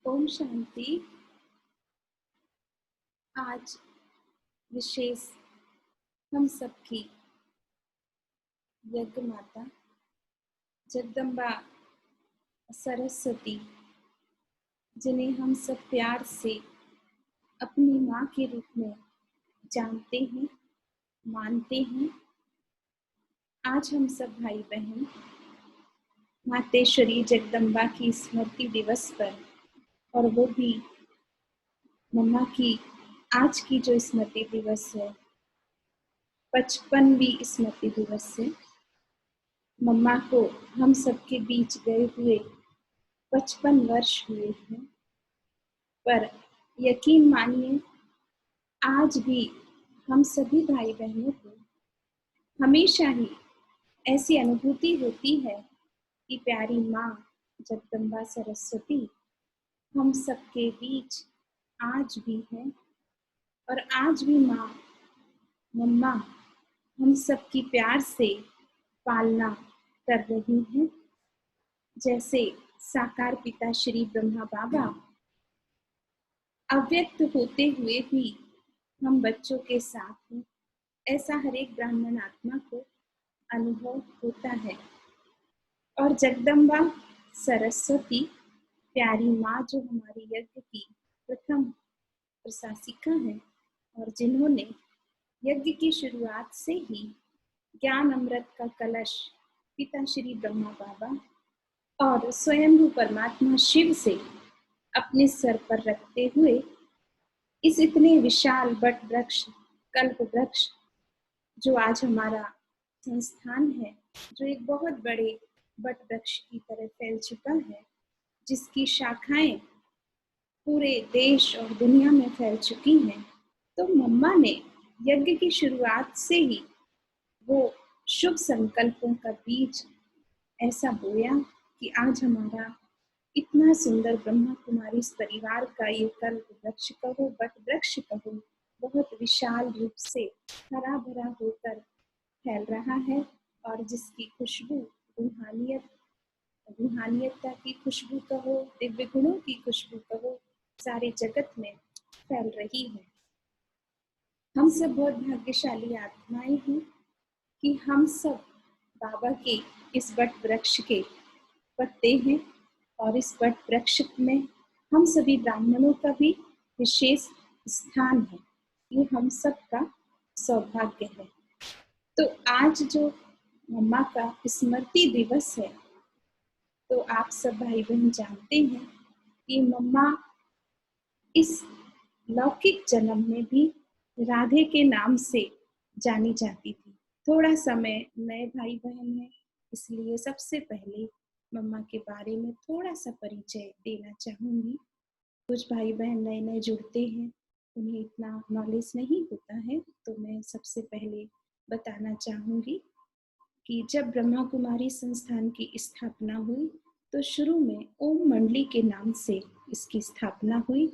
ओम शांति। आज विशेष हम सबकी यज्ञ माता जगदम्बा सरस्वती, जिन्हें हम सब प्यार से अपनी माँ के रूप में जानते हैं, मानते हैं। आज हम सब भाई बहन मातेश्वरी जगदम्बा की स्मृति दिवस पर, और वो भी मम्मा की आज की जो स्मृति दिवस है, 55वीं स्मृति दिवस से मम्मा को हम सबके बीच गए हुए 55 वर्ष हुए हैं। पर यकीन मानिए, आज भी हम सभी भाई बहनों को हमेशा ही ऐसी अनुभूति होती है कि प्यारी माँ जगदम्बा सरस्वती हम सबके बीच आज भी है। और आज भी माँ मम्मा हम सबकी प्यार से पालना कर रही हैं। जैसे साकार पिता श्री ब्रह्मा बाबा अव्यक्त होते हुए भी हम बच्चों के साथ हैं, ऐसा हर एक ब्राह्मण आत्मा को अनुभव होता है। और जगदम्बा सरस्वती प्यारी माँ जो हमारी यज्ञ की प्रथम प्रशासिका है, और जिन्होंने यज्ञ की शुरुआत से ही ज्ञान अमृत का कलश पिता श्री ब्रह्मा बाबा और स्वयं परमात्मा शिव से अपने सर पर रखते हुए इस इतने विशाल बट वृक्ष, कल्प वृक्ष, जो आज हमारा संस्थान है, जो एक बहुत बड़े बट वृक्ष की तरह फैल चुका है, जिसकी शाखाएं पूरे देश और दुनिया में फैल चुकी हैं। तो मम्मा ने यज्ञ की शुरुआत से ही वो शुभ संकल्पों का बीज ऐसा बोया कि आज हमारा इतना सुंदर ब्रह्मा कुमारी इस परिवार का ये कल्प वृक्ष कहो, बट वृक्ष कहो, बहुत विशाल रूप से हरा भरा होकर फैल रहा है, और जिसकी खुशबू रूहानियता की खुशबू कहो, दिव्य गुणों की खुशबू कहो, सारे जगत में फैल रही है। हम सब बहुत भाग्यशाली आत्माएं हैं कि हम सब बाबा के इस बट वृक्ष के पत्ते हैं, और इस बट वृक्ष में हम सभी ब्राह्मणों का भी विशेष स्थान है। ये हम सब का सौभाग्य है। तो आज जो मम्मा का स्मृति दिवस है, तो आप सब भाई बहन जानते हैं कि मम्मा इस लौकिक जन्म में भी राधे के नाम से जानी जाती थी। थोड़ा समय नए भाई बहन हैं, इसलिए सबसे पहले मम्मा के बारे में थोड़ा सा परिचय देना चाहूँगी। कुछ भाई बहन नए नए जुड़ते हैं, उन्हें इतना नॉलेज नहीं होता है, तो मैं सबसे पहले बताना चाहूँगी कि जब ब्रह्मा कुमारी संस्थान की स्थापना हुई, तो शुरू में ओम मंडली के नाम से इसकी स्थापना हुई।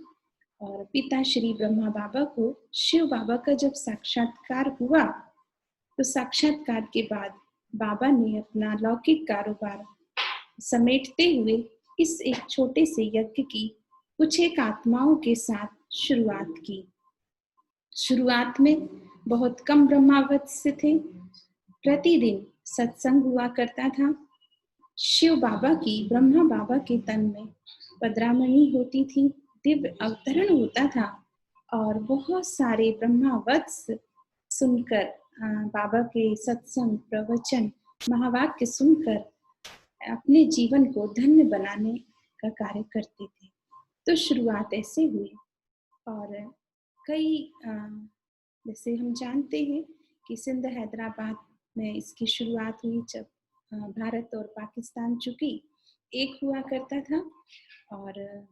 और पिता श्री ब्रह्मा बाबा को शिव बाबा का जब साक्षात्कार हुआ, तो साक्षात्कार के बाद बाबा ने अपना लौकिक कारोबार समेटते हुए इस एक छोटे से यज्ञ की कुछ एक आत्माओं के साथ शुरुआत की। शुरुआत में बहुत कम ब्रह्मावत्स थे, प्रतिदिन सत्संग हुआ करता था। शिव बाबा की ब्रह्मा बाबा के तन में पदरामणि होती थी, दिव्य अवतरण होता था, और बहुत सारे ब्रह्मावत्स सुनकर बाबा के सत्संग, प्रवचन, महावाक्य सुनकर अपने जीवन को धन्य बनाने का कार्य करते थे। तो शुरुआत ऐसे हुई, और कई जैसे हम जानते हैं कि सिंध हैदराबाद में इसकी शुरुआत हुई, जब भारत और पाकिस्तान चूंकि एक हुआ करता था, और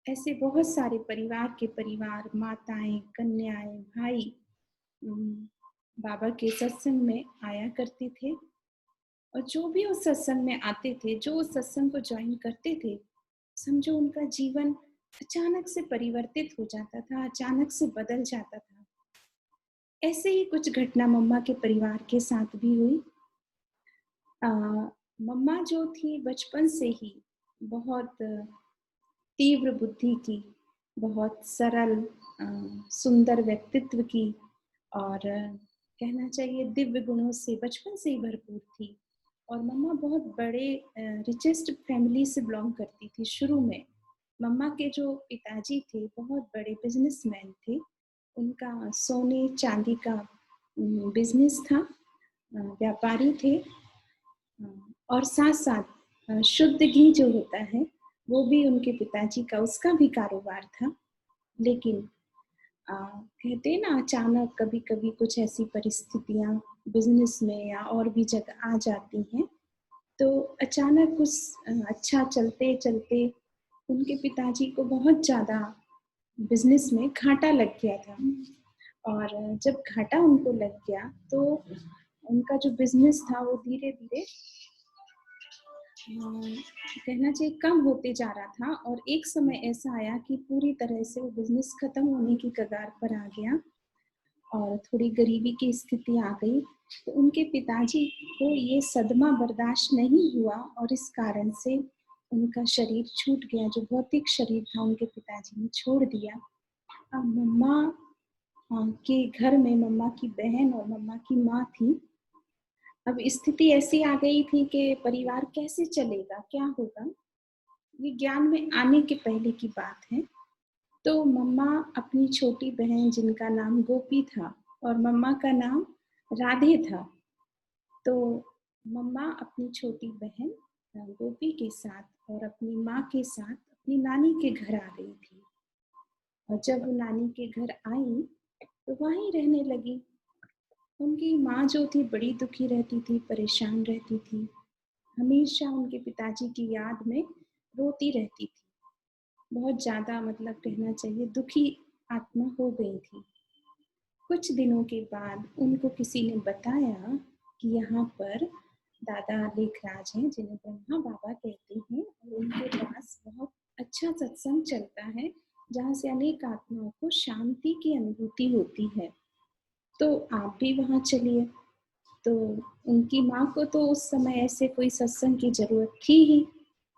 ऐसे बहुत सारे परिवार के परिवार, माताएं, कन्याएं, भाई बाबा के सत्संग में आया करते थे। और जो भी उस सत्संग में आते थे, जो उस सत्संग को ज्वाइन करते थे, समझो उनका जीवन अचानक से परिवर्तित हो जाता था, अचानक से बदल जाता था। ऐसे ही कुछ घटना मम्मा के परिवार के साथ भी हुई। मम्मा जो थी बचपन से ही बहुत तीव्र बुद्धि की, बहुत सरल सुंदर व्यक्तित्व की और कहना चाहिए दिव्य गुणों से बचपन से ही भरपूर थी। और मम्मा बहुत बड़े रिचेस्ट फैमिली से बिलोंग करती थी शुरू में। मम्मा के जो पिताजी थे बहुत बड़े बिजनेसमैन थे। उनका सोने चांदी का बिजनेस था, व्यापारी थे। और साथ-साथ शुद्ध घी जो होता है, वो भी उनके पिताजी का उसका भी कारोबार था। लेकिन कहते हैं ना अचानक कभी-कभी कुछ ऐसी परिस्थितियाँ बिज़नेस में या और भी जगह आ जाती हैं, तो अचानक अच्छा चलते-चलते उनके पिताजी को बहुत ज़्यादा बिज़नेस में घाटा लग गया था। और जब घाटा उनको लग गया, तो उनका जो बिज़नेस था वो धीरे-धीरे कहना चाहिए कम होते जा रहा था और एक समय ऐसा आया कि पूरी तरह से वो बिज़नेस खत्म होने की कगार पर आ गया और थोड़ी गरीबी की स्थिति आ गई। तो उनके पिताजी को ये सदमा बर्दाश्त नहीं हुआ और इस कारण से उनका शरीर छूट गया, जो भौतिक शरीर था उनके पिताजी ने छोड़ दिया। अब मम्मा के घर में मम्मा की बहन और मम्मा की माँ थी। अब स्थिति ऐसी आ गई थी कि परिवार कैसे चलेगा, क्या होगा? ये ज्ञान में आने के पहले की बात है। तो मम्मा अपनी छोटी बहन जिनका नाम गोपी था और मम्मा का नाम राधे था। तो मम्मा अपनी छोटी बहन गोपी के साथ और अपनी माँ के साथ अपनी नानी के घर आ गई थी। और जब वो नानी के घर आई, तो वहीं रहने लगी। उनकी माँ जो थी बड़ी दुखी रहती थी, परेशान रहती थी। हमेशा उनके पिताजी की याद में रोती रहती थी। बहुत ज़्यादा मतलब कहना चाहिए दुखी आत्मा हो गई थी। कुछ दिनों के बाद उनको किसी ने बताया कि यहाँ पर दादा लेखराज हैं, जिन्हें ब्रह्मा बाबा कहते हैं, और उनके पास बहुत अच्छा सत्संग चलता है, जहाँ से अनेक आत्माओं को शांति की अनुभूति होती है। तो आप भी वहाँ चलिए। तो उनकी माँ को तो उस समय ऐसे कोई सत्संग की ज़रूरत थी ही।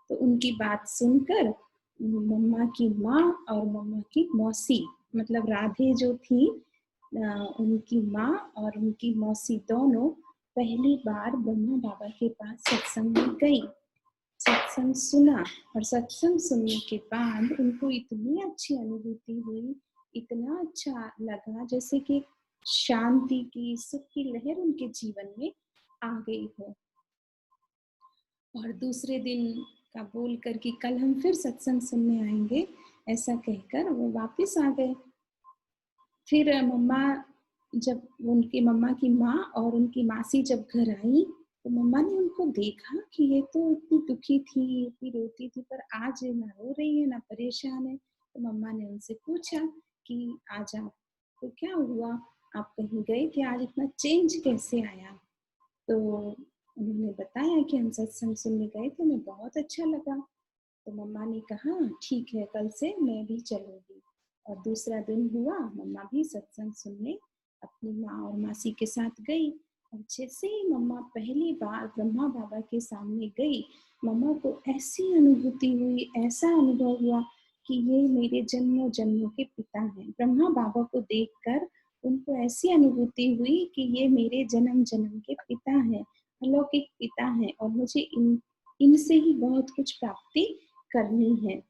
तो उनकी बात सुनकर मम्मा की माँ और मम्मा की मौसी मतलब राधे जो थी, उनकी माँ और उनकी मौसी दोनों पहली बार ब्रह्मा बाबा के पास सत्संग में गई। सत्संग सुना और सत्संग सुनने के बाद उनको इतनी अच्छी अनुभूति हुई, इतना अच्छा लगा जैसे कि शांति की, सुख की लहर उनके जीवन में आ गई हो। और दूसरे दिन का बोलकर कि कल हम फिर सत्संग सुनने आएंगे, ऐसा कहकर वो वापस आ गए। फिर मम्मा जब उनकी मम्मा की माँ और उनकी मासी जब घर आई, तो मम्मा ने उनको देखा कि ये तो इतनी दुखी थी, इतनी रोती थी, पर आज ना रो रही है ना परेशान है। तो मम्मा ने उनसे पूछा कि आज आपको क्या हुआ, आप कहीं गए थे, आज इतना चेंज कैसे आया? तो उन्होंने बताया कि हम सत्संग सुनने गए थे, हमें बहुत अच्छा लगा। तो मम्मा ने कहा ठीक है, कल से मैं भी चलूंगी। और दूसरा दिन हुआ, मम्मा भी सत्संग सुनने अपनी माँ और मासी के साथ गई। और जैसे ही मम्मा पहली बार ब्रह्मा बाबा के सामने गई, मम्मा को ऐसी अनुभूति हुई, ऐसा अनुभव हुआ कि ये मेरे जन्मों जन्मों के पिता हैं। ब्रह्मा बाबा को देखकर उनको ऐसी अनुभूति हुई कि ये मेरे जन्म जन्म के पिता हैं, अलौकिक पिता हैं, और मुझे इनसे ही बहुत कुछ प्राप्ति करनी है।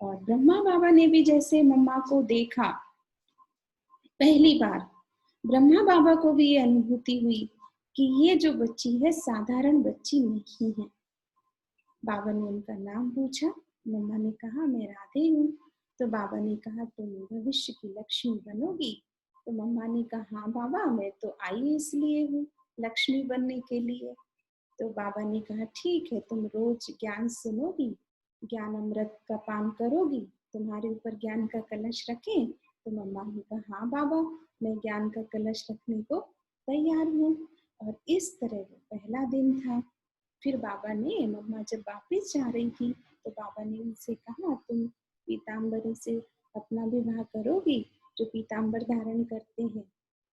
और ब्रह्मा बाबा ने भी जैसे मम्मा को देखा पहली बार, ब्रह्मा बाबा को भी ये अनुभूति हुई कि ये जो बच्ची है साधारण बच्ची नहीं है। बाबा ने उनका नाम पूछा, मम्मा ने कहा मैं राधे हूँ। तो बाबा ने कहा तुम भविष्य की लक्ष्मी बनोगी। तो मम्मा ने कहा हाँ बाबा, मैं तो आई इसलिए हूँ, लक्ष्मी बनने के लिए। तो बाबा ने कहा ठीक है, तुम रोज ज्ञान सुनोगी, ज्ञान अमृत का पान करोगी, तुम्हारे ऊपर ज्ञान का कलश रखें? तो मम्मा ने कहा हाँ बाबा, मैं ज्ञान का कलश रखने को तैयार हूँ। और इस तरह वो पहला दिन था। फिर बाबा ने, मम्मा जब वापस जा रही थी, तो बाबा ने उनसे कहा तुम पीताम्बरी से अपना विवाह करोगी, जो पीताम्बर धारण करते हैं?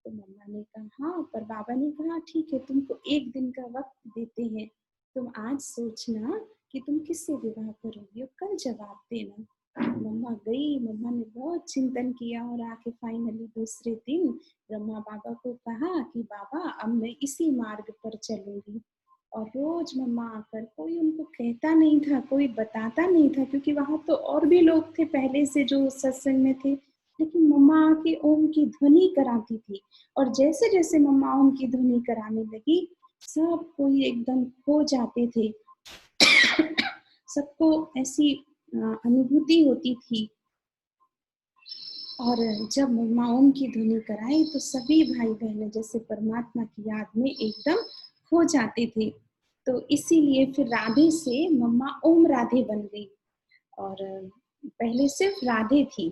तो मम्मा ने कहा हाँ, पर बाबा ने कहा ठीक है, तुमको एक दिन का वक्त देते हैं, तुम आज सोचना कि तुम किससे विवाह करोगी और कल जवाब देना। मम्मा गई, मम्मा ने बहुत चिंतन किया और आके फाइनली दूसरे दिन ब्रह्मा बाबा को कहा कि बाबा अब मैं इसी मार्ग पर चलूंगी। और रोज मम्मा आकर, कोई उनको कहता नहीं था, कोई बताता नहीं था, क्योंकि वहां तो और भी लोग थे पहले से जो सत्संग में थे, लेकिन मम्मा आके ओम की ध्वनि कराती थी। और जैसे जैसे मम्मा ओम की ध्वनि कराने लगी, सब कोई एकदम खो जाते थे। सबको ऐसी अनुभूति होती थी। और जब मम्मा ओम की ध्वनि कराई तो सभी भाई बहनें जैसे परमात्मा की याद में एकदम खो जाते थे। तो इसीलिए फिर राधे से मम्मा ओम राधे बन गई। और पहले सिर्फ राधे थी,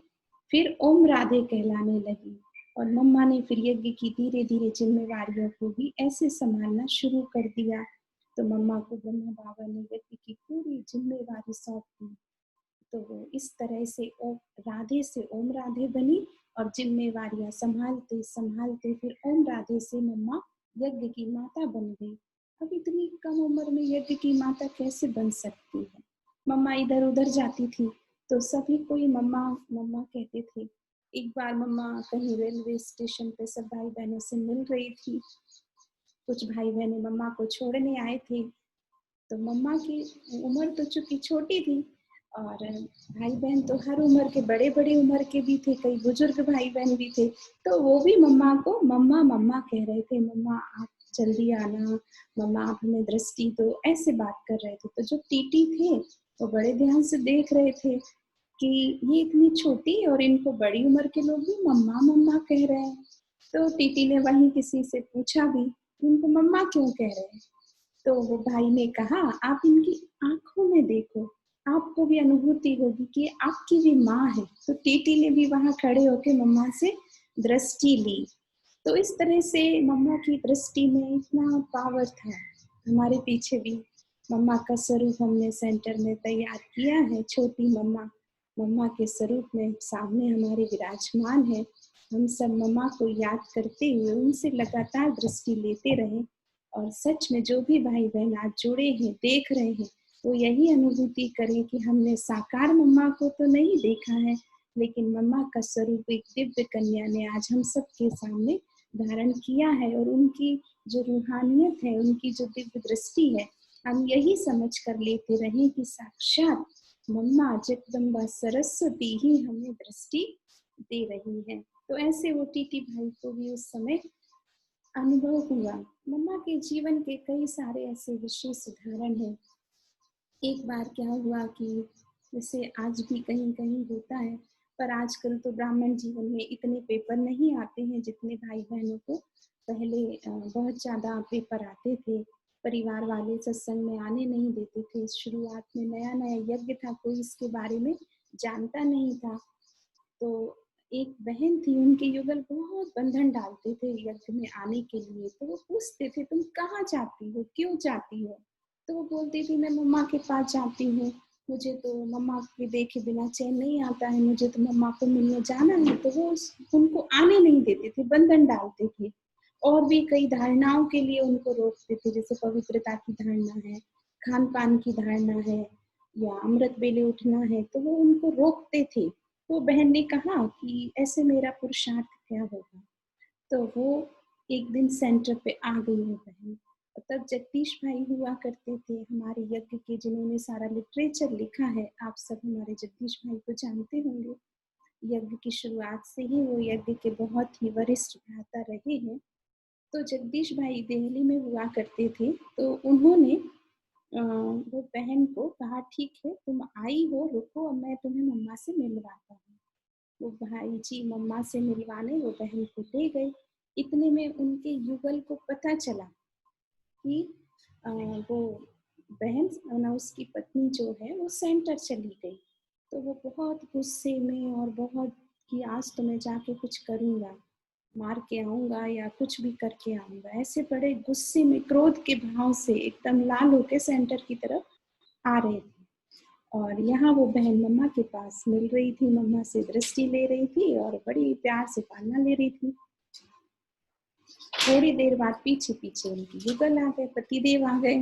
फिर ओम राधे कहलाने लगी। और मम्मा ने फिर यज्ञ की धीरे धीरे जिम्मेवारियों को भी ऐसे संभालना शुरू कर दिया। तो मम्मा को ब्रह्मा बाबा ने यज्ञ की पूरी जिम्मेवारी सौंप दी। तो वो इस तरह से ओम राधे से ओम राधे बनी। और जिम्मेवारियां संभालते संभालते फिर ओम राधे से मम्मा यज्ञ की माता बन गई। अब इतनी कम उम्र में यज्ञ की माता कैसे बन सकती है? मम्मा इधर उधर जाती थी तो सभी कोई मम्मा मम्मा कहते थे। एक बार मम्मा कहीं रेलवे स्टेशन पे सब भाई बहनों से मिल रही थी। कुछ भाई बहनें मम्मा को छोड़ने आए थे। तो मम्मा की उम्र तो चूंकि छोटी थी, और भाई बहन तो हर उम्र के, बड़े बड़े उम्र के भी थे, कई बुजुर्ग भाई बहन भी थे। तो वो भी मम्मा को मम्मा मम्मा कह रहे थे, मम्मा आप जल्दी आना, मम्मा आप हमें दृष्टि दो, ऐसे बात कर रहे थे। तो जो टीटी थे वो बड़े ध्यान से देख रहे थे कि ये इतनी छोटी और इनको बड़ी उम्र के लोग भी मम्मा मम्मा कह रहे हैं। तो टीटी ने वहीं किसी से पूछा भी, इनको मम्मा क्यों कह रहे हैं? तो वो भाई ने कहा, आप इनकी आंखों में देखो, आपको भी अनुभूति होगी कि आपकी भी माँ है। तो टीटी ने भी वहां खड़े होके मम्मा से दृष्टि ली। तो इस तरह से मम्मा की दृष्टि में इतना पावर था। हमारे पीछे भी मम्मा का स्वरूप हमने सेंटर में तैयार किया है। छोटी मम्मा मम्मा के स्वरूप में सामने हमारे विराजमान है। हम सब मम्मा को याद करते हुए उनसे लगातार दृष्टि लेते रहे। और सच में जो भी भाई बहन आज जुड़े हैं, देख रहे हैं, वो यही अनुभूति करें कि हमने साकार मम्मा को तो नहीं देखा है, लेकिन मम्मा का स्वरूप एक दिव्य कन्या ने आज हम सबके सामने धारण किया है। और उनकी जो रूहानियत है, उनकी जो दिव्य दृष्टि है, हम यही समझ कर लेते रहे कि साक्षात मम्मा जगदम्बा सरस्वती ही हमें दृष्टि दे रही है। तो ऐसे वो टीटी भाई को भी उस समय अनुभव हुआ। मम्मा के जीवन के कई सारे ऐसे विशेष उदाहरण हैं। एक बार क्या हुआ कि जैसे आज भी कहीं कहीं होता है, पर आजकल तो ब्राह्मण जीवन में इतने पेपर नहीं आते हैं जितने भाई बहनों को पहले बहुत ज़्यादा पेपर आते थे। परिवार वाले सत्संग में आने नहीं देते थे। शुरुआत में नया नया यज्ञ था, कोई इसके बारे में जानता नहीं था। तो एक बहन थी, उनके युगल बहुत बंधन डालते थे यज्ञ में आने के लिए। तो वो पूछते थे, तुम कहाँ जाती हो, क्यों जाती हो? तो वो बोलती थी, मैं मम्मा के पास जाती हूँ, मुझे तो मम्मा के देखे बिना चैन नहीं आता है, मुझे तो मम्मा को मिलने जाना है। तो वो उनको आने नहीं देते थे, बंधन डालते थे। और भी कई धारणाओं के लिए उनको रोकते थे, जैसे पवित्रता की धारणा है, खान पान की धारणा है, या अमृत बेले उठना है, तो वो उनको रोकते थे। तो बहन ने कहा कि ऐसे मेरा पुरुषार्थ क्या होगा? तो वो एक दिन सेंटर पे आ गई वो बहन। तब जगदीश भाई हुआ करते थे हमारे यज्ञ के, जिन्होंने सारा लिटरेचर लिखा है। आप सब हमारे जगदीश भाई को जानते होंगे। यज्ञ की शुरुआत से ही वो यज्ञ के बहुत ही वरिष्ठ भ्राता रहे हैं। तो जगदीश भाई दिल्ली में हुआ करते थे। तो उन्होंने वो बहन को कहा, ठीक है तुम आई हो, रुको अब मैं तुम्हें मम्मा से मिलवाता हूँ। वो भाई जी मम्मा से मिलवाने वो बहन को ले गए। इतने में उनके युगल को पता चला कि वो बहन ना, उसकी पत्नी जो है वो सेंटर चली गई। तो वो बहुत गुस्से में, और बहुत कि आज तो मैं जाके कुछ करूँगा, मार के आऊँगा या कुछ भी करके आऊँगा, ऐसे बड़े गुस्से में, क्रोध के भाव से एकदम लाल होके सेंटर की तरफ आ रहे थे। और यहाँ वो बहन मम्मा के पास मिल रही थी, मम्मा से दृष्टि ले रही थी और बड़ी प्यार से पालना ले रही थी। थोड़ी देर बाद पीछे पीछे उनकी युगल आ गए, पतिदेव आ गए।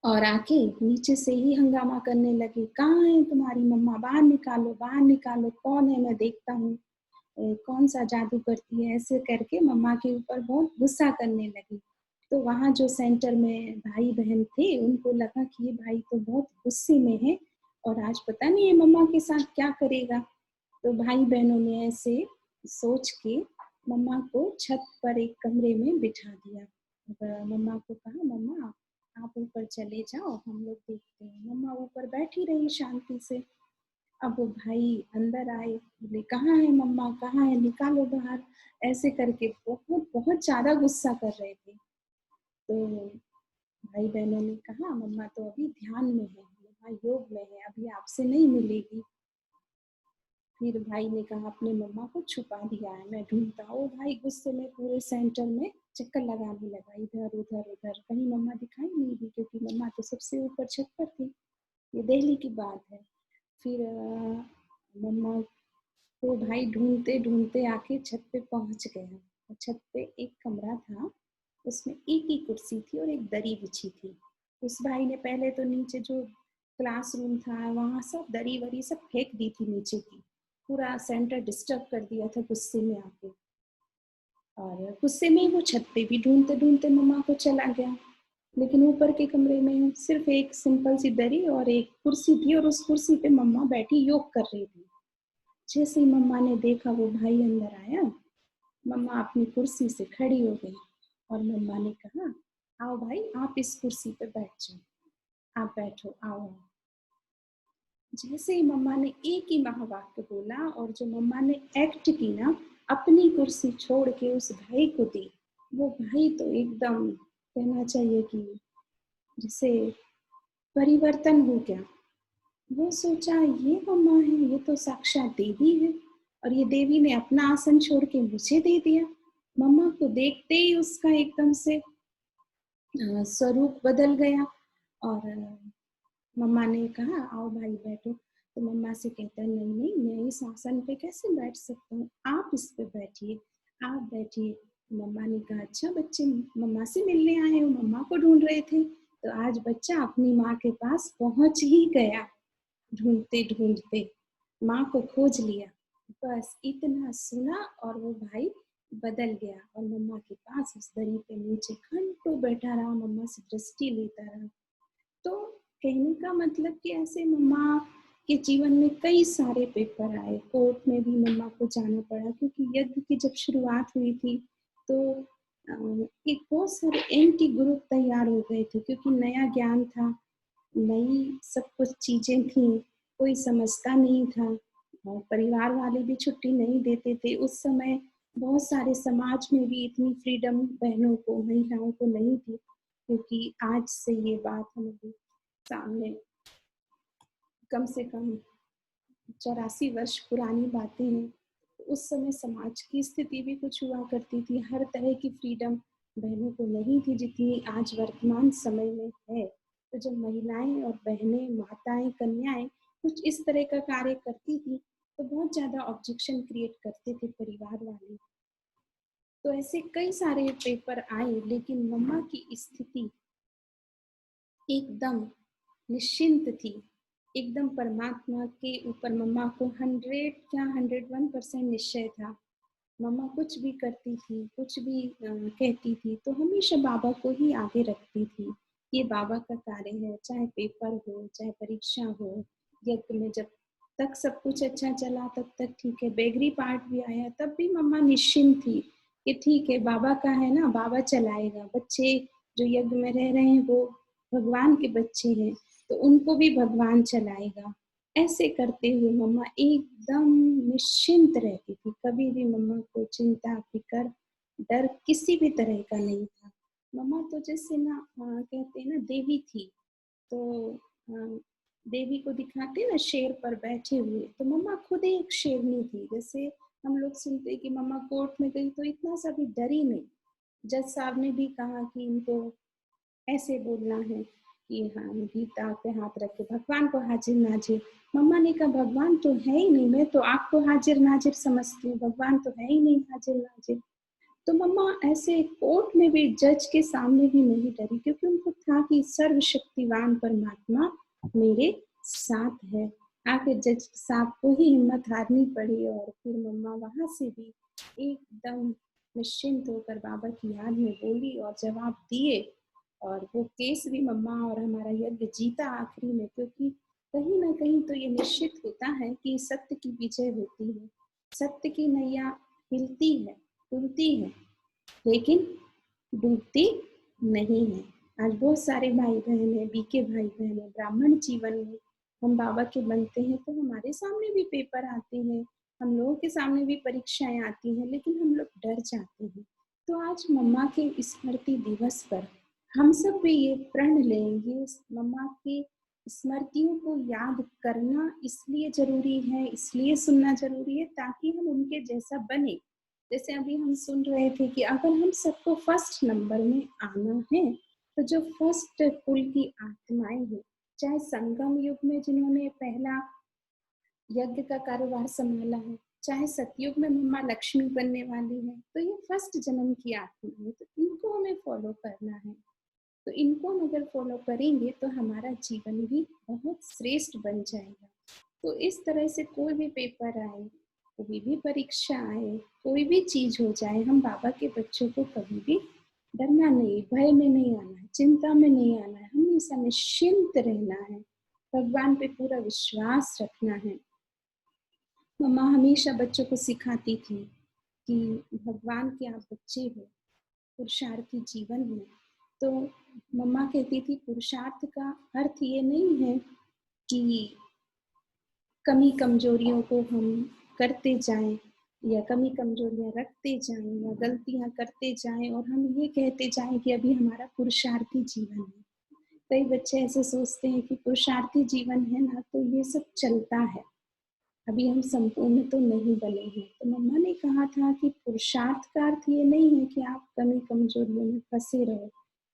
और आके नीचे से ही हंगामा करने लगी, कहाँ है तुम्हारी मम्मा, बाहर निकालो, बाहर निकालो, कौन है, मैं देखता हूँ कौन सा जादू करती है, ऐसे करके मम्मा के ऊपर बहुत गुस्सा करने लगी। तो वहाँ जो सेंटर में भाई बहन थे उनको लगा कि ये भाई तो बहुत गुस्से में है और आज पता नहीं है मम्मा के साथ क्या करेगा। तो भाई बहनों ने ऐसे सोच के मम्मा को छत पर एक कमरे में बिठा दिया। मम्मा को कहा, मम्मा आप ऊपर चले जाओ, हम लोग देखते हैं। मम्मा ऊपर बैठी रही शांति से। अब वो भाई अंदर आए, बोले कहाँ है मम्मा, कहाँ है, निकालो बाहर, ऐसे करके बहुत बहुत ज्यादा गुस्सा कर रहे थे। तो भाई बहनों ने कहा, मम्मा तो अभी ध्यान में है, मम्मा योग में है, अभी आपसे नहीं मिलेगी। फिर भाई ने कहा, अपने मम्मा को छुपा दिया है, मैं ढूंढता हूँ। भाई गुस्से में पूरे सेंटर में चक्कर लगाने लगा, इधर उधर उधर, कहीं मम्मा दिखाई नहीं दी, क्योंकि मम्मा तो सबसे ऊपर छत पर थी। ये दिल्ली की बात है। फिर मम्मा को भाई ढूंढते ढूंढते आके छत पे पहुंच गया। और छत पे एक कमरा था, उसमें एक ही कुर्सी थी और एक दरी बिछी थी। उस भाई ने पहले तो नीचे जो क्लासरूम था वहाँ सब दरी वरी सब फेंक दी थी नीचे की, पूरा सेंटर डिस्टर्ब कर दिया था गुस्से में आके। और गुस्से में ही वो छत पे भी ढूंढते ढूंढते मम्मा को चला गया। लेकिन ऊपर के कमरे में सिर्फ एक सिंपल सी दरी और एक कुर्सी थी और उस कुर्सी पे मम्मा बैठी योग कर रही थी। जैसे ही मम्मा ने देखा वो भाई अंदर आया, मम्मा अपनी कुर्सी से खड़ी हो गई और मम्मा ने कहा, आओ भाई आप इस कुर्सी पे बैठ जाओ, आप बैठो, आओ। जैसे ही मम्मा ने एक ही महावाक्य बोला और जो मम्मा ने एक्ट की ना, अपनी कुर्सी छोड़ के उस भाई को दी, वो भाई तो एकदम कहना चाहिए कि जैसे परिवर्तन हो गया। वो सोचा, ये मम्मा है, ये तो साक्षात देवी है, और ये देवी ने अपना आसन छोड़ के मुझे दे दिया। मम्मा को देखते ही उसका एकदम से स्वरूप बदल गया। और मम्मा ने कहा, आओ भाई बैठो। तो मम्मा से कहता है, नहीं नहीं, मैं इस आसन पे कैसे बैठ सकता हूँ, आप इस पे बैठिए, आप बैठिए। मम्मा ने कहा, अच्छा बच्चे मम्मा से मिलने आए हो, मम्मा को ढूंढ रहे थे। तो आज बच्चा अपनी माँ के पास पहुंच ही गया, ढूंढते ढूंढते माँ को खोज लिया। बस इतना सुना और वो भाई बदल गया और मम्मा के पास उस दरी पे नीचे घंटों बैठा रहा, मम्मा से दृष्टि लेता रहा। तो कहने का मतलब कि ऐसे मम्मा के जीवन में कई सारे पेपर आए, कोर्ट में भी मम्मा को जाना पड़ा, क्योंकि यज्ञ की जब शुरुआत हुई थी तो एक बहुत सारे एंटी ग्रुप तैयार हो गए थे, क्योंकि नया ज्ञान था, नई सब कुछ चीजें थी, कोई समझता नहीं था और परिवार वाले भी छुट्टी नहीं देते थे उस समय। बहुत सारे समाज में भी इतनी फ्रीडम बहनों को, महिलाओं को नहीं थी, क्योंकि आज से ये बात हमारे सामने कम से कम 84 वर्ष पुरानी बातें हैं। उस समय समाज की स्थिति भी कुछ हुआ करती थी, हर तरह की फ्रीडम बहनों को नहीं थी जितनी आज वर्तमान समय में है। तो जब महिलाएं और बहनें, माताएं, कन्याएं कुछ इस तरह का कार्य करती थी तो बहुत ज्यादा ऑब्जेक्शन क्रिएट करते थे परिवार वाले। तो ऐसे कई सारे पेपर आए, लेकिन मम्मा की स्थिति एकदम निश्चिंत थी, एकदम परमात्मा के ऊपर मम्मा को 101% निश्चय था। मम्मा कुछ भी करती थी, कुछ भी कहती थी तो हमेशा बाबा को ही आगे रखती थी। ये बाबा का कार्य है, चाहे पेपर हो, चाहे परीक्षा हो। यज्ञ में जब तक सब कुछ अच्छा चला तब तक ठीक है, बेगरी पार्ट भी आया तब भी मम्मा निश्चिंत थी कि ठीक है, बाबा का है ना, बाबा चलाएगा। बच्चे जो यज्ञ में रह रहे हैं वो भगवान के बच्चे हैं, तो उनको भी भगवान चलाएगा। ऐसे करते हुए मम्मा एकदम निश्चिंत रहती थी, कभी भी मम्मा को चिंता, फिकर, डर किसी भी तरह का नहीं था। मम्मा तो जैसे ना कहते हैं ना देवी थी, तो देवी को दिखाते ना शेर पर बैठे हुए, तो मम्मा खुद एक शेरनी थी। जैसे हम लोग सुनते कि मम्मा कोर्ट में गई तो इतना सा भी डरी नहीं। जज साहब ने भी कहा कि इनको ऐसे बोलना है कि हाँ, गीता पे हाथ रख के भगवान को हाजिर नाजिर। मम्मा ने कहा, भगवान तो है ही नहीं, मैं तो आपको हाजिर नाजिर समझती हूँ, भगवान तो है ही नहीं हाजिर नाजिर। तो मम्मा ऐसे कोर्ट में भी, जज के सामने भी नहीं डरी, क्योंकि उनको था कि सर्वशक्तिवान परमात्मा मेरे साथ है। आखिर जज साहब को ही हिम्मत हारनी पड़ी और फिर मम्मा वहां से भी एकदम निश्चिंत होकर बाबा की याद में बोली और जवाब दिए। और वो केस भी मम्मा और हमारा यज्ञ जीता आखिरी में, क्योंकि कहीं ना कहीं तो ये निश्चित होता है कि सत्य की विजय होती है। सत्य की नैया हिलती है, डूबती है, लेकिन डूबती नहीं है। आज बहुत सारे भाई बहन है, बीके भाई बहन है, ब्राह्मण जीवन में हम बाबा के बनते हैं तो हमारे सामने भी पेपर आते हैं, हम लोगों के सामने भी परीक्षाएं आती हैं, लेकिन हम लोग डर जाते हैं। तो आज मम्मा के स्मृति दिवस पर हम सब भी ये प्रण लेंगे, मम्मा की स्मृतियों को याद करना इसलिए जरूरी है, इसलिए सुनना जरूरी है ताकि हम उनके जैसा बने। जैसे अभी हम सुन रहे थे कि अगर हम सबको फर्स्ट नंबर में आना है तो जो फर्स्ट कुल की आत्माएं हैं, चाहे संगम युग में जिन्होंने पहला यज्ञ का कारोबार संभाला है, चाहे सतयुग में मम्मा लक्ष्मी बनने वाली है, तो ये फर्स्ट जन्म की आत्मा है, तो इनको हमें फॉलो करना है। तो इनको हम अगर फॉलो करेंगे तो हमारा जीवन भी बहुत श्रेष्ठ बन जाएगा। तो इस तरह से कोई भी पेपर आए, कोई भी परीक्षा आए, कोई भी चीज हो जाए, हम बाबा के बच्चों को कभी भी डरना नहीं, भय में नहीं आना है, चिंता में नहीं आना है, हमेशा निश्चिंत रहना है, भगवान पे पूरा विश्वास रखना है। मम्मा हमेशा बच्चों को सिखाती थी कि भगवान के आप बच्चे हो, पुरुषार्थी जीवन में। तो मम्मा कहती थी पुरुषार्थ का अर्थ ये नहीं है कि कमी कमजोरियों को हम करते जाएं या कमी कमजोरियां रखते जाएं या गलतियां करते जाएं और हम ये कहते जाएं कि अभी हमारा पुरुषार्थी जीवन है। कई बच्चे ऐसे सोचते हैं कि पुरुषार्थी जीवन है ना तो ये सब चलता है, अभी हम संपूर्ण तो नहीं बने हैं। तो मम्मा ने कहा था कि पुरुषार्थ का अर्थ ये नहीं है कि आप कमी कमजोरियों में फंसे रहो,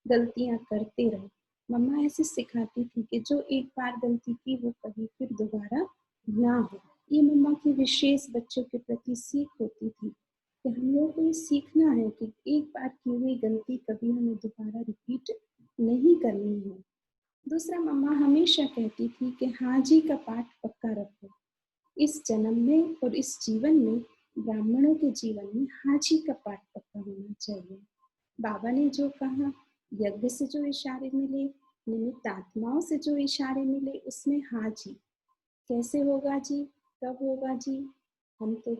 गलतियां करते रहो। मम्मा ऐसे सिखाती थी कि जो एक बार गलती की वो कभी फिर दोबारा ना हो। ये मम्मा की विशेष बच्चों के प्रति सीख होती थी कि हम लोगों को ये सीखना है कि एक बार की हुई गलती कभी हमें दोबारा रिपीट नहीं करनी है। दूसरा, मम्मा हमेशा कहती थी कि हाँ जी का पाठ पक्का रखो। इस जन्म में और इस जीवन में, ब्राह्मणों के जीवन में हाजी का पाठ पक्का होना चाहिए। बाबा ने जो कहा, यज्ञ से जो इशारे मिले, निमित्त आत्माओं से जो इशारे मिले, उसमें हाजी। कैसे होगा जी, कब होगा जी, हम तो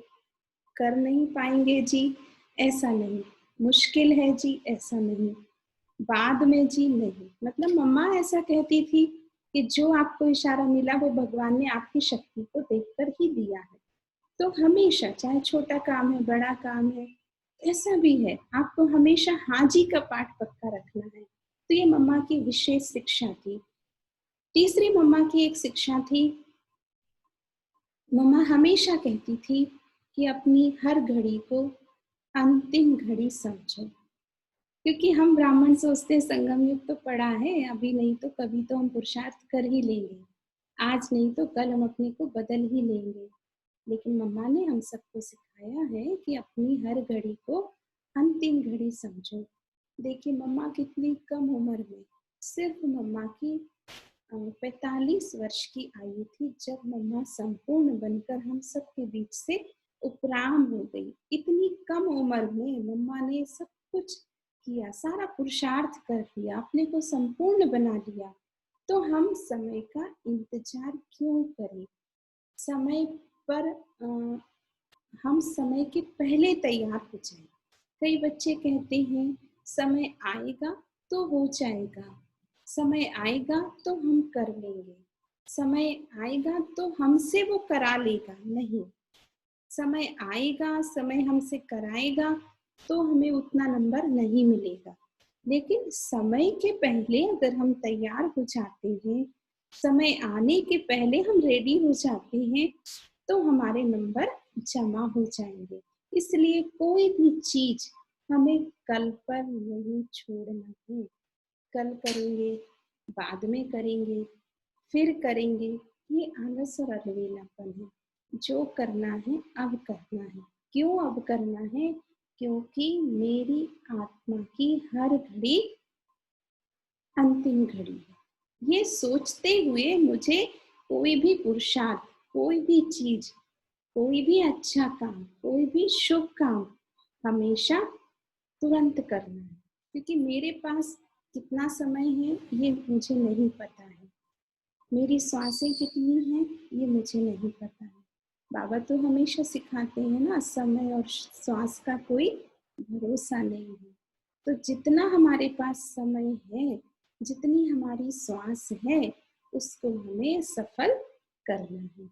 कर नहीं पाएंगे जी, ऐसा नहीं। मुश्किल है जी, ऐसा नहीं। बाद में जी नहीं। मतलब मम्मा ऐसा कहती थी कि जो आपको इशारा मिला वो भगवान ने आपकी शक्ति को देखकर ही दिया है। तो हमेशा, चाहे छोटा काम है, बड़ा काम है, ऐसा भी है, आपको हमेशा हाजी का पाठ पक्का रखना है। तो ये मम्मा की विशेष शिक्षा थी। तीसरी मम्मा की एक शिक्षा थी, मम्मा हमेशा कहती थी कि अपनी हर घड़ी को अंतिम घड़ी समझो। क्योंकि हम ब्राह्मण सोचते हैं संगम युग तो पड़ा है, अभी नहीं तो कभी तो हम पुरुषार्थ कर ही लेंगे, आज नहीं तो कल हम अपने को बदल ही लेंगे। लेकिन मम्मा ने हम सबको सिखाया है कि अपनी हर घड़ी को अंतिम घड़ी समझो। देखिए मम्मा कितनी कम उम्र में, सिर्फ मम्मा की 45 वर्ष की आयु थी जब मम्मा संपूर्ण बनकर हम सबके बीच से उपराम हो गई। इतनी कम उम्र में मम्मा ने सब कुछ किया, सारा पुरुषार्थ कर लिया, अपने को संपूर्ण बना लिया। तो हम समय का इंतजार क्यों करें? समय पर हम समय के पहले तैयार हो जाएं। कई बच्चे कहते हैं समय आएगा तो हो जाएगा, समय आएगा तो हम कर लेंगे, समय आएगा तो हमसे वो करा लेगा। नहीं, समय आएगा, समय हमसे कराएगा तो हमें उतना नंबर नहीं मिलेगा। लेकिन समय के पहले अगर हम तैयार हो जाते हैं, समय आने के पहले हम रेडी हो जाते हैं, तो हमारे नंबर जमा हो जाएंगे। इसलिए कोई भी चीज हमें कल पर नहीं छोड़ना है। कल करेंगे, बाद में करेंगे, फिर करेंगे, ये आलस और अलवेलापन है। जो करना है अब करना है। क्यों अब करना है? क्योंकि मेरी आत्मा की हर घड़ी अंतिम घड़ी है। ये सोचते हुए मुझे कोई भी पुरुषार्थ, कोई भी चीज, कोई भी अच्छा काम, कोई भी शुभ काम हमेशा तुरंत करना है, क्योंकि मेरे पास कितना समय है ये मुझे नहीं पता है, मेरी सांसें कितनी हैं ये मुझे नहीं पता है। बाबा तो हमेशा सिखाते हैं ना, समय और श्वास का कोई भरोसा नहीं है। तो जितना हमारे पास समय है, जितनी हमारी श्वास है, उसको हमें सफल करना है।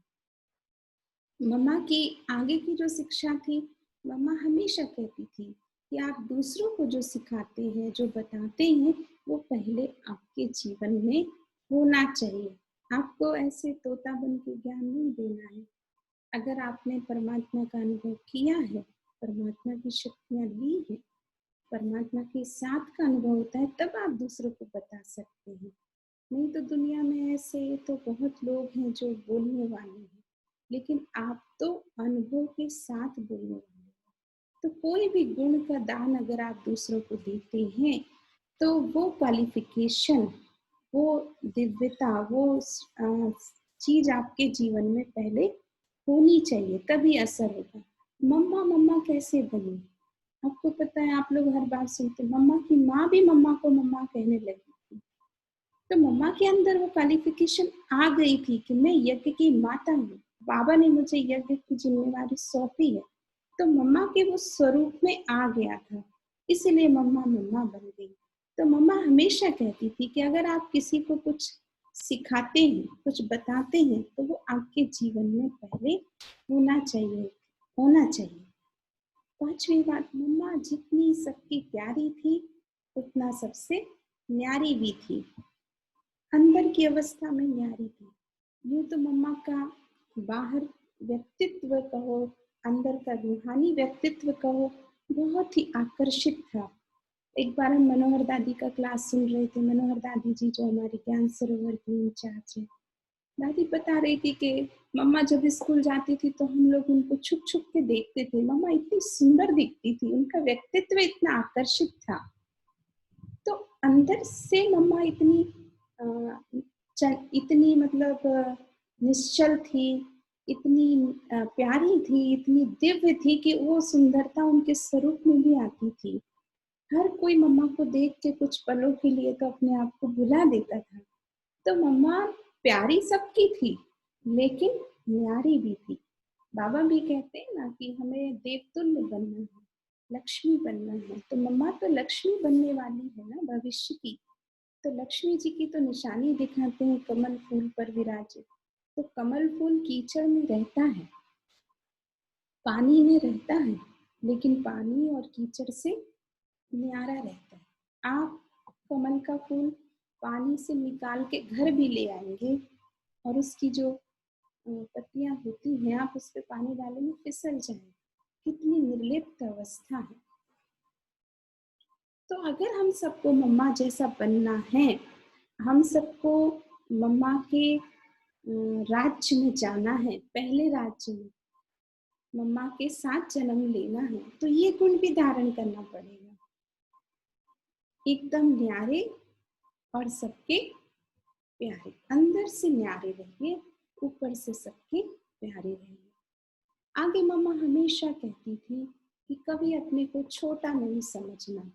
मम्मा की आगे की जो शिक्षा थी, मम्मा हमेशा कहती थी कि आप दूसरों को जो सिखाते हैं, जो बताते हैं, वो पहले आपके जीवन में होना चाहिए। आपको ऐसे तोता बन के ज्ञान नहीं देना है। अगर आपने परमात्मा का अनुभव किया है, परमात्मा की शक्तियाँ ली है, परमात्मा के साथ का अनुभव होता है, तब आप दूसरों को बता सकते हैं। नहीं तो दुनिया में ऐसे तो बहुत लोग हैं जो बोलने वाले हैं, लेकिन आप तो अनुभव के साथ बोलने वाले हैं। तो कोई भी गुण का दान अगर आप दूसरों को देते हैं, तो वो क्वालिफिकेशन, वो दिव्यता, वो चीज आपके जीवन में पहले होनी चाहिए, तभी असर होगा। मम्मा मम्मा कैसे बनी? आपको पता है, आप लोग हर बार सुनते, मम्मा की माँ भी मम्मा को मम्मा कहने लगी थी। तो मम्मा के अंदर वो क्वालिफिकेशन आ गई थी कि मैं यज्ञ की माता हूँ, बाबा ने मुझे यज्ञ की जिम्मेवारी सौंपी है। तो मम्मा के वो स्वरूप में आ गया था, इसीलिए मम्मा मम्मा बन गई। तो मम्मा हमेशा कहती थी कि अगर आप किसी को कुछ सिखाते हैं, कुछ बताते हैं, तो वो आपके जीवन में पहले होना चाहिए, होना चाहिए। पांचवी बात, मम्मा जितनी सबकी प्यारी थी, उतना सबसे न्यारी भी थी। अंदर की अवस्था में न्यारी थी। यूं तो मम्मा का बाहर व्यक्तित्व कहो, अंदर का रूहानी व्यक्तित्व कहो, बहुत ही आकर्षित था। एक बार हम मनोहर दादी का क्लास सुन रहे थे। मनोहर दादी जी जो हमारी ज्ञान सरोवर की इंचार्ज है, दादी बता रही थी कि मम्मा जब स्कूल जाती थी तो हम लोग उनको छुप छुप के देखते थे। मम्मा इतनी सुंदर दिखती थी, उनका व्यक्तित्व इतना आकर्षित था। तो अंदर से मम्मा इतनी इतनी मतलब निश्चल थी, इतनी प्यारी थी, इतनी दिव्य थी कि वो सुंदरता उनके स्वरूप में भी आती थी। हर कोई मम्मा को देख के कुछ पलों के लिए तो अपने आप को भुला देता था। तो मम्मा प्यारी सबकी थी, लेकिन न्यारी भी थी। बाबा भी कहते हैं ना कि हमें देवतुल्य बनना है, लक्ष्मी बनना है। तो मम्मा तो लक्ष्मी बनने वाली है ना भविष्य की। तो लक्ष्मी जी की तो निशानी दिखाते हैं कमल फूल पर विराजे। तो कमल फूल कीचड़ में रहता है, पानी में रहता है, लेकिन पानी और कीचड़ से न्यारा रहता है। आप कमल का फूल पानी से निकाल के घर भी ले आएंगे और उसकी जो पत्तियां होती हैं, आप उस पर पानी डालेंगे, फिसल जाएंगे। कितनी निर्लिप्त अवस्था है। तो अगर हम सबको मम्मा जैसा बनना है, हम सबको मम्मा के राज्य में जाना है, पहले राज्य में मम्मा के साथ जन्म लेना है, तो ये गुण भी धारण करना पड़ेगा। एकदम न्यारे और सबके प्यारे, अंदर से न्यारे रहिए, ऊपर से सबके प्यारे रहिए। आगे मम्मा हमेशा कहती थी कि कभी अपने को छोटा नहीं समझना,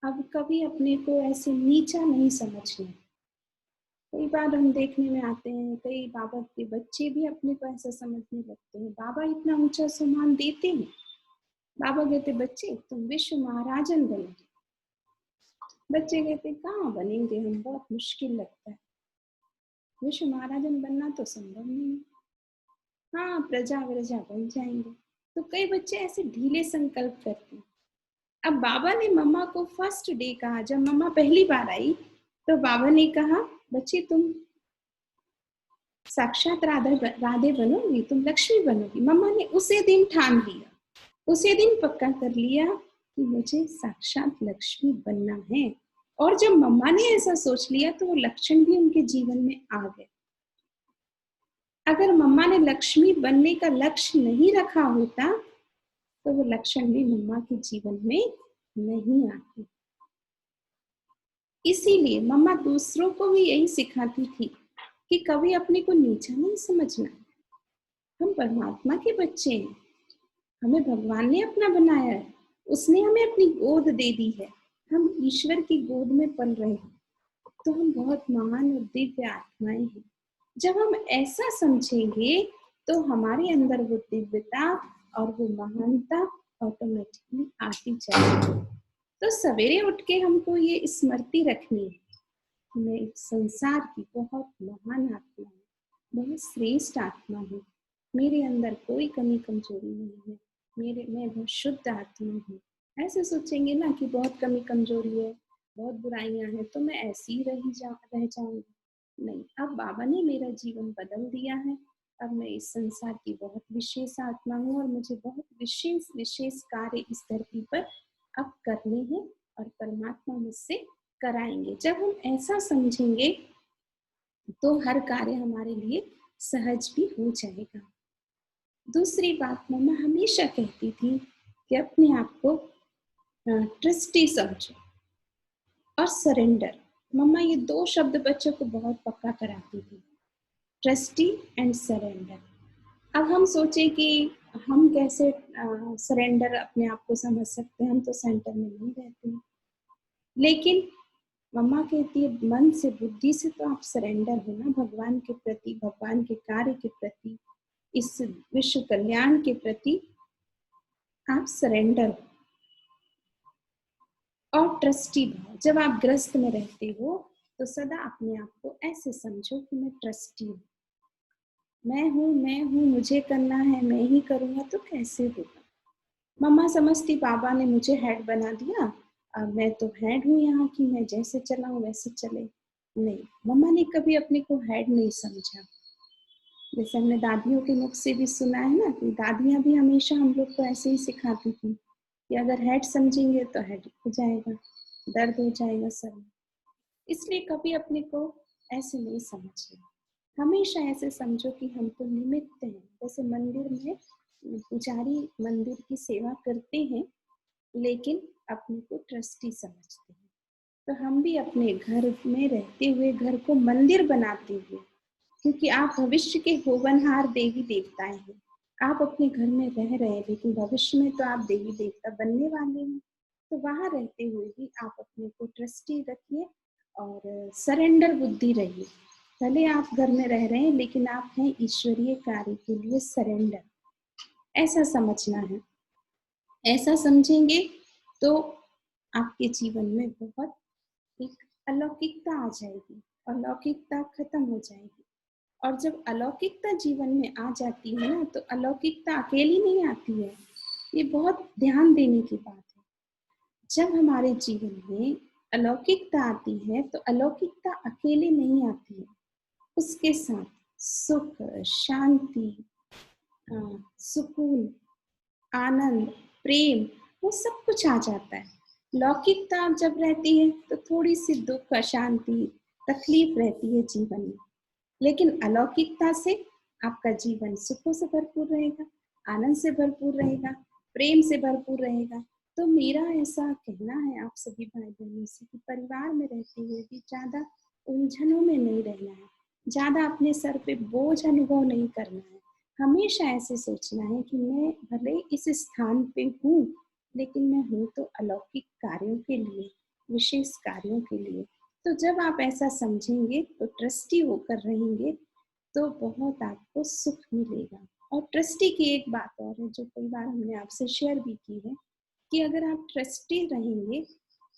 अब कभी अपने को ऐसे नीचा नहीं समझना। कई बार हम देखने में आते हैं, कई बाबा के बच्चे भी अपने को ऐसा समझने लगते हैं। बाबा इतना ऊंचा सम्मान देते हैं। बाबा कहते बच्चे तुम विश्व महाराजन बनेंगे। बच्चे कहते कहाँ बनेंगे, हम बहुत मुश्किल लगता है, विश्व महाराजन बनना तो संभव नहीं है। हाँ, प्रजा व्रजा बन जाएंगे। तो कई बच्चे ऐसे ढीले संकल्प करते हैं। अब बाबा ने मम्मा को फर्स्ट डे कहा, जब मम्मा पहली बार आई तो बाबा ने कहा बच्ची तुम साक्षात राधे बनोगी, तुम लक्ष्मी बनोगी। मम्मा ने उसे दिन ठान लिया, उसे दिन पक्का कर लिया कि मुझे साक्षात लक्ष्मी बनना है। और जब मम्मा ने ऐसा सोच लिया तो वो लक्षण भी उनके जीवन में आ गए। अगर मम्मा ने लक्ष्मी बनने का लक्ष्य नहीं रखा होता तो वो लक्षण भी मम्मा के जीवन में नहीं आते। इसीलिए मम्मा दूसरों को भी यही सिखाती थी कि कभी अपने को नीचा नहीं समझना। हम परमात्मा के बच्चे हैं, हमें भगवान ने अपना बनाया है, उसने हमें अपनी गोद दे दी है, हम ईश्वर की गोद में पल रहे हैं, तो हम बहुत महान और दिव्य आत्माएं हैं। जब हम ऐसा समझेंगे तो हमारे अंदर वो दिव्यता और वो महानता ऑटोमेटिकली आती जाएगी। तो सवेरे उठ के हमको ये स्मृति रखनी है, मैं इस संसार की बहुत महान आत्मा हूँ, बहुत श्रेष्ठ आत्मा हूँ, मेरे अंदर कोई कमी कमजोरी नहीं है, मैं बहुत शुद्ध आत्मा हूँ। ऐसे सोचेंगे ना कि बहुत कमी कमजोरी है, बहुत बुराइयां हैं, तो मैं ऐसी ही रह जाऊंगी। नहीं, अब बाबा ने मेरा जीवन बदल दिया है। अब मैं इस संसार की बहुत विशेष आत्मा हूँ और मुझे बहुत विशेष विशेष कार्य इस धरती पर अब करने हैं और परमात्मा मुझसे कराएंगे। जब हम ऐसा समझेंगे तो हर कार्य हमारे लिए सहज भी हो जाएगा। दूसरी बात मम्मा हमेशा कहती थी कि अपने आप को ट्रस्टी समझो और सरेंडर। मम्मा ये 2 शब्द बच्चों को बहुत पक्का कराती थी, ट्रस्टी एंड सरेंडर। अब हम सोचें कि हम कैसे सरेंडर अपने आप को समझ सकते हैं, हम तो सेंटर में नहीं रहते हैं। लेकिन मम्मा कहती है मन से बुद्धि से तो आप सरेंडर हो ना भगवान के प्रति, भगवान के कार्य के प्रति, इस विश्व कल्याण के प्रति आप सरेंडर हो। और ट्रस्टी भाव, जब आप ग्रस्त में रहते हो तो सदा अपने आप को ऐसे समझो कि मैं ट्रस्टी हूँ, मैं हूँ, मुझे करना है, मैं ही करूँगा, तो कैसे होगा। मम्मा समझती बाबा ने मुझे हेड बना दिया, अब मैं तो हेड हूँ यहाँ की, मैं जैसे चलाऊँ वैसे चले। नहीं, मम्मा ने कभी अपने को हेड नहीं समझा। जैसे हमने दादियों के मुख से भी सुना है ना कि दादियाँ भी हमेशा हम लोग को ऐसे ही सिखाती थी कि अगर हेड समझेंगे तो हेड हो जाएगा, दर्द हो जाएगा सर में। इसलिए कभी अपने को ऐसे नहीं समझना, हमेशा ऐसे समझो कि हम तो निमित्त हैं। जैसे मंदिर में पुजारी मंदिर की सेवा करते हैं लेकिन अपने को ट्रस्टी समझते हैं, तो हम भी अपने घर में रहते हुए घर को मंदिर बनाते हुए, क्योंकि आप भविष्य के होवनहार देवी देवताएं हैं, आप अपने घर में रह रहे हैं लेकिन भविष्य में तो आप देवी देवता बनने वाले हैं। तो वहां रहते हुए भी आप अपने को ट्रस्टी रखिए और सरेंडर बुद्धि रहिए। भले आप घर में रह रहे हैं लेकिन आप हैं ईश्वरीय कार्य के लिए सरेंडर, ऐसा समझना है। ऐसा समझेंगे तो आपके जीवन में बहुत एक अलौकिकता आ जाएगी, अलौकिकता खत्म हो जाएगी। और जब अलौकिकता जीवन में आ जाती है ना तो अलौकिकता अकेली नहीं आती है, ये बहुत ध्यान देने की बात है। जब हमारे जीवन में अलौकिकता आती है तो अलौकिकता अकेले नहीं आती है, उसके साथ सुख, शांति, सुकून, आनंद, प्रेम, वो सब कुछ आ जाता है। लौकिकता जब रहती है तो थोड़ी सी दुख, अशांति, तकलीफ रहती है जीवन में, लेकिन अलौकिकता से आपका जीवन सुखों से भरपूर रहेगा, आनंद से भरपूर रहेगा, प्रेम से भरपूर रहेगा। तो मेरा ऐसा कहना है आप सभी भाई बहनों से कि परिवार में रहते हुए भी ज्यादा उलझनों में नहीं रहना है, ज्यादा अपने सर पे बोझ अनुभव नहीं करना है। हमेशा ऐसे सोचना है कि मैं भले इस स्थान पे हूँ लेकिन मैं हूँ तो अलौकिक कार्यों के लिए, विशेष कार्यों के लिए। तो जब आप ऐसा समझेंगे तो ट्रस्टी होकर रहेंगे तो बहुत आपको सुख मिलेगा। और ट्रस्टी की एक बात और है जो कई बार हमने आपसे शेयर भी की है कि अगर आप ट्रस्टी रहेंगे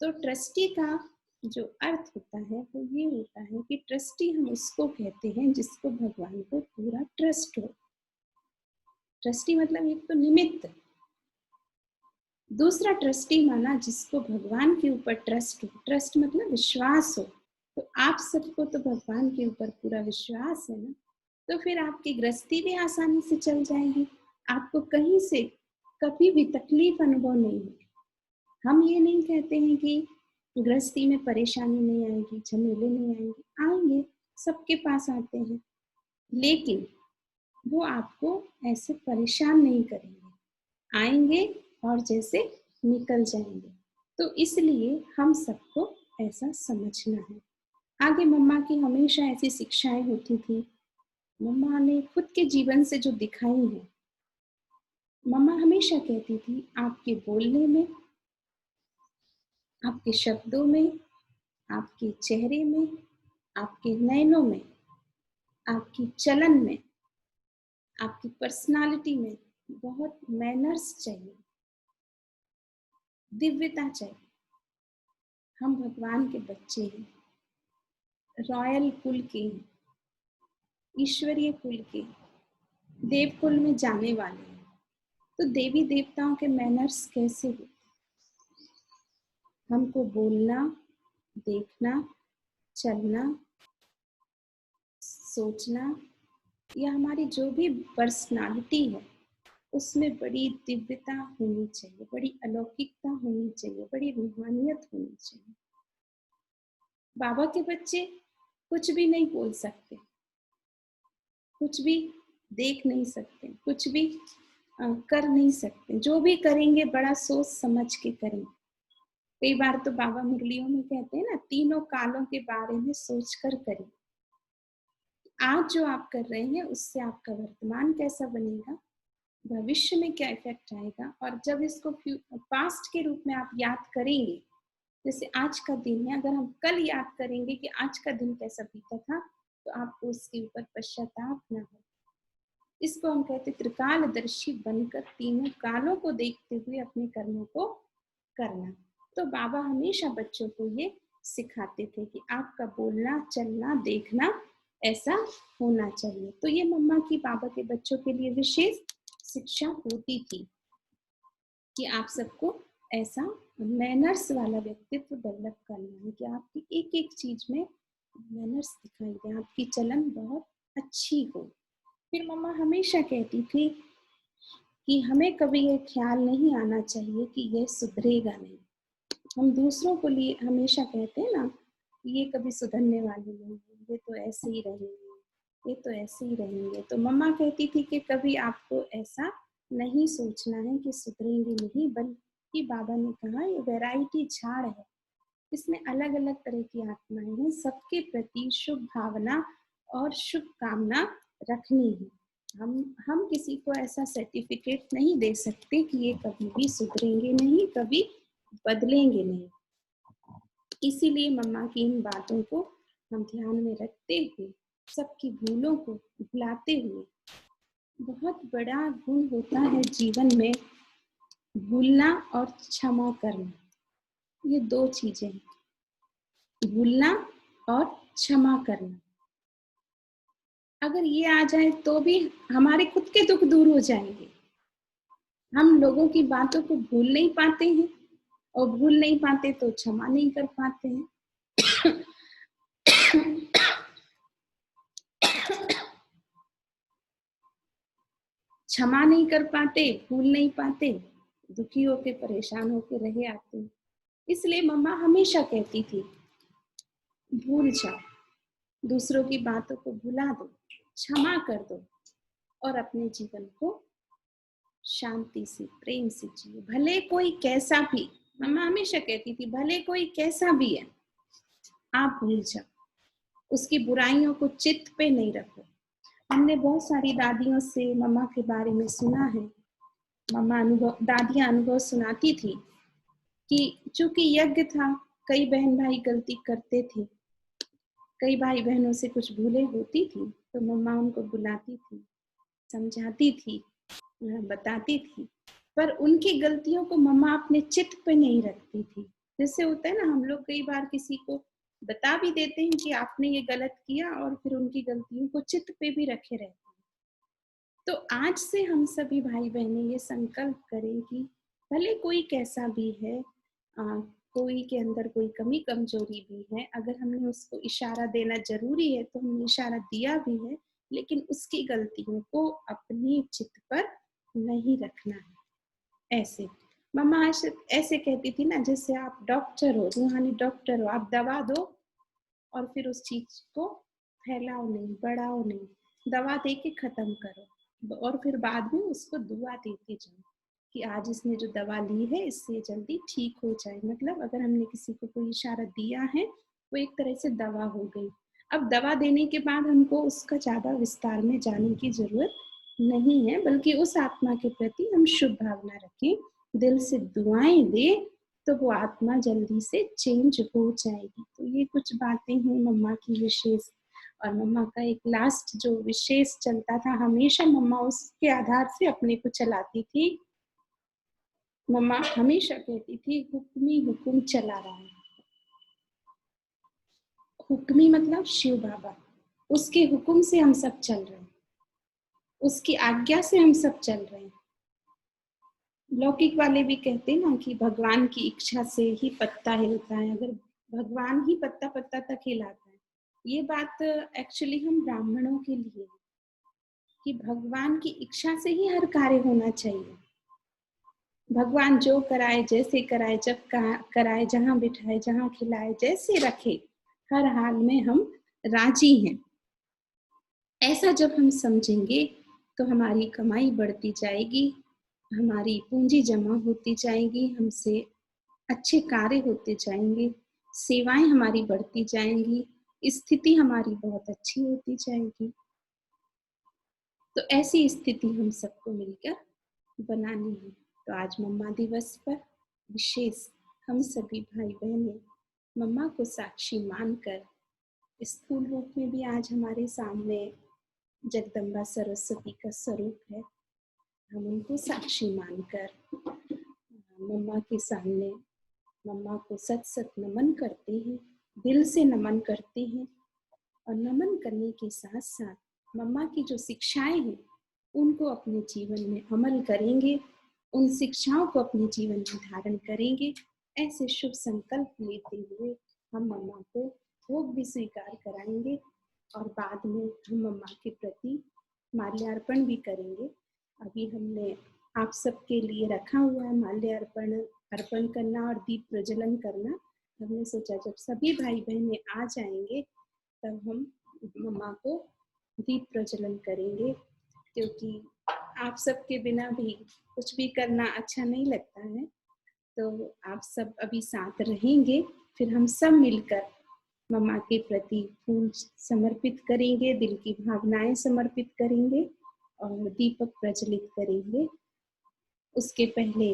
तो ट्रस्टी का जो अर्थ होता है वो ये होता है कि ट्रस्टी हम उसको कहते हैं जिसको भगवान को पूरा ट्रस्ट हो। ट्रस्टी मतलब एक तो निमित्त, दूसरा ट्रस्टी माना जिसको भगवान के ऊपर ट्रस्ट हो, ट्रस्ट मतलब विश्वास हो। तो आप सबको तो भगवान के ऊपर पूरा विश्वास है ना, तो फिर आपकी गृहस्थी भी आसानी से चल जाएगी, आपको कहीं से कभी भी तकलीफ अनुभव नहीं होगी। हम ये नहीं कहते हैं कि गृहस्थी में परेशानी नहीं आएगी, झमेले नहीं आएंगे, आएंगे, सबके पास आते हैं, लेकिन वो आपको ऐसे परेशान नहीं करेंगे। आएंगे और जैसे निकल जाएंगे। तो इसलिए हम सबको ऐसा समझना है। आगे मम्मा की हमेशा ऐसी शिक्षाएं होती थी। मम्मा ने खुद के जीवन से जो दिखाई है, मम्मा हमेशा कहती थी आपके बोलने में, आपके शब्दों में, आपके चेहरे में, आपके नयनों में, आपकी चलन में, आपकी पर्सनालिटी में बहुत मैनर्स चाहिए, दिव्यता चाहिए। हम भगवान के बच्चे हैं, रॉयल कुल के हैं, ईश्वरीय कुल के, देव कुल में जाने वाले हैं। तो देवी देवताओं के मैनर्स कैसे हो? हमको बोलना, देखना, चलना, सोचना, या हमारी जो भी पर्सनालिटी है उसमें बड़ी दिव्यता होनी चाहिए, बड़ी अलौकिकता होनी चाहिए, बड़ी रूहानियत होनी चाहिए। बाबा के बच्चे कुछ भी नहीं बोल सकते, कुछ भी देख नहीं सकते, कुछ भी कर नहीं सकते। जो भी करेंगे बड़ा सोच समझ के करेंगे। कई बार तो बाबा मुरलियों में कहते हैं ना, तीनों कालों के बारे में सोच कर करें। आज जो आप कर रहे हैं उससे आपका वर्तमान कैसा बनेगा, भविष्य में क्या इफेक्ट आएगा, और जब इसको पास्ट के रूप में आप याद करेंगे, जैसे आज का दिन है, अगर हम कल याद करेंगे कि आज का दिन कैसा बीता था, तो आपको उसके ऊपर पश्चाताप ना हो। इसको हम कहते त्रिकालदर्शी बनकर तीनों कालों को देखते हुए अपने कर्मों को करना। तो बाबा हमेशा बच्चों को ये सिखाते थे कि आपका बोलना, चलना, देखना ऐसा होना चाहिए। तो ये मम्मा की बाबा के बच्चों के लिए विशेष शिक्षा होती थी कि आप सबको ऐसा मैनर्स वाला व्यक्तित्व डेवलप करना है कि आपकी एक एक चीज में मैनर्स दिखाई दे, आपकी चलन बहुत अच्छी हो। फिर मम्मा हमेशा कहती थी कि हमें कभी ये ख्याल नहीं आना चाहिए कि ये सुधरेगा नहीं। हम दूसरों को लिए हमेशा कहते हैं ना, ये कभी सुधरने वाले नहीं है, ये तो ऐसे ही रहेंगे, ये तो ऐसे ही रहेंगे। तो मम्मा कहती थी कि कभी आपको ऐसा नहीं सोचना है कि सुधरेंगे नहीं, बल्कि बाबा ने कहा ये वैरायटी झाड़ है, इसमें अलग अलग तरह की आत्माएं हैं, सबके प्रति शुभ भावना और शुभ कामना रखनी है। हम किसी को ऐसा सर्टिफिकेट नहीं दे सकते कि ये कभी भी सुधरेंगे नहीं, कभी बदलेंगे नहीं। इसीलिए मम्मा की इन बातों को हम ध्यान में रखते हुए, सबकी भूलों को भुलाते हुए, बहुत बड़ा गुण होता है जीवन में भूलना और क्षमा करना। ये दो चीजें हैं, भूलना और क्षमा करना। अगर ये आ जाए तो भी हमारे खुद के दुख दूर हो जाएंगे। हम लोगों की बातों को भूल नहीं पाते हैं, और भूल नहीं पाते तो क्षमा नहीं कर पाते हैं। क्षमा नहीं कर पाते, भूल नहीं पाते, दुखी होके परेशान होके रहे आते हैं। इसलिए मम्मा हमेशा कहती थी भूल जाओ, दूसरों की बातों को भुला दो, क्षमा कर दो, और अपने जीवन को शांति से, प्रेम से जियो। भले कोई कैसा भी, मम्मा हमेशा कहती थी भले कोई कैसा भी है, आप भूल जाओ, उसकी बुराइयों को चित्त पे नहीं रखो। हमने बहुत सारी दादियों से मम्मा के बारे में सुना है। मम्मा दादियां अनुभव सुनाती थी कि चूंकि यज्ञ था, कई बहन भाई गलती करते थे, कई भाई बहनों से कुछ भूलें होती थी, तो मम्मा उनको बुलाती थी, समझाती थी, बताती थी, पर उनकी गलतियों को मम्मा अपने चित्त पे नहीं रखती थी। जैसे होता है ना, हम लोग कई बार किसी को बता भी देते हैं कि आपने ये गलत किया, और फिर उनकी गलतियों को चित्त पे भी रखे रहते हैं। तो आज से हम सभी भाई बहनें ये संकल्प करें कि भले कोई कैसा भी है, कोई के अंदर कोई कमी कमजोरी भी है, अगर हमने उसको इशारा देना जरूरी है तो हमने इशारा दिया भी है, लेकिन उसकी गलतियों को अपने चित्त पर नहीं रखना है। ऐसे मम्मा ऐसे कहती थी ना, जैसे आप डॉक्टर हो, रूहानी डॉक्टर हो, आप दवा दो और फिर उस चीज को फैलाओ नहीं, बढ़ाओ नहीं, दवा दे के खत्म करो, और फिर बाद में उसको दुआ देते जाओ। कि आज इसने जो दवा ली है इससे जल्दी ठीक हो जाए। मतलब अगर हमने किसी को कोई इशारा दिया है, वो एक तरह से दवा हो गई। अब दवा देने के बाद हमको उसका ज़्यादा विस्तार में जाने की ज़रूरत नहीं है, बल्कि उस आत्मा के प्रति हम शुभ भावना रखें, दिल से दुआएँ दें, तो वो आत्मा जल्दी से चेंज हो जाएगी। तो ये कुछ बातें हैं मम्मा की विशेष। और मम्मा का एक लास्ट जो विशेष चलता था, हमेशा मम्मा उसके आधार से अपने को चलाती थी। मम्मा हमेशा कहती थी, हुक्म ही हुक्म चला रहा है। हुक्मी मतलब शिव बाबा, उसके हुक्म से हम सब चल रहे हैं, उसकी आज्ञा से हम सब चल रहे हैं। लौकिक वाले भी कहते हैं ना कि भगवान की इच्छा से ही पत्ता हिलता है, अगर भगवान ही पत्ता पत्ता तक हिलाता है। ये बात एक्चुअली हम ब्राह्मणों के लिए है कि भगवान की इच्छा से ही हर कार्य होना चाहिए। भगवान जो कराए, जैसे कराए, जब कराए, जहाँ बिठाए, जहाँ खिलाए, जैसे रखे, हर हाल में हम राजी हैं। ऐसा जब हम समझेंगे तो हमारी कमाई बढ़ती जाएगी, हमारी पूंजी जमा होती जाएगी, हमसे अच्छे कार्य होते जाएंगे, सेवाएं हमारी बढ़ती जाएंगी, स्थिति हमारी बहुत अच्छी होती जाएगी। तो ऐसी स्थिति हम सबको मिलकर बनानी है। तो आज मम्मा दिवस पर विशेष हम सभी भाई बहनें मम्मा को साक्षी मानकर, स्थूल रूप में भी आज हमारे सामने जगदम्बा सरस्वती का स्वरूप है, हम उनको साक्षी मानकर मम्मा के सामने मम्मा को सत सत नमन करते हैं, दिल से नमन करते हैं। और नमन करने के साथ साथ मम्मा की जो शिक्षाएं हैं उनको अपने जीवन में अमल करेंगे, उन शिक्षाओं को अपने जीवन में धारण करेंगे। ऐसे शुभ संकल्प लेते हुए हम मम्मा को भोग भी स्वीकार कराएंगे और बाद में हम मम्मा के प्रति माल्यार्पण भी करेंगे। अभी हमने आप सबके लिए रखा हुआ है माल्यार्पण अर्पण करना और दीप प्रज्वलन करना। हमने सोचा जब सभी भाई बहनें आ जाएंगे तब हम मम्मा को दीप प्रज्वलन करेंगे, क्योंकि आप सबके बिना भी कुछ भी करना अच्छा नहीं लगता है। तो आप सब अभी साथ रहेंगे, फिर हम सब मिलकर मम्मा के प्रति फूल समर्पित करेंगे, दिल की भावनाएं समर्पित करेंगे और दीपक प्रज्वलित करेंगे। उसके पहले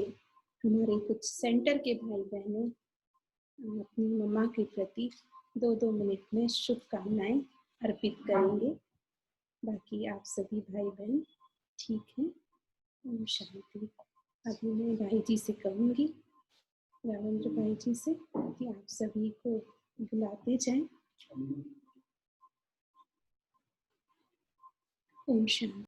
हमारे कुछ सेंटर के भाई बहनें अपनी मम्मा के प्रति 2-2 मिनट में शुभकामनाएं अर्पित करेंगे। बाकी आप सभी भाई बहन ठीक हैं। ओम शांति। अभी मैं भाई जी से कहूँगी, रावेंद्र भाई जी से, कि आप सभी को बुलाते जाएं। ओम शांति।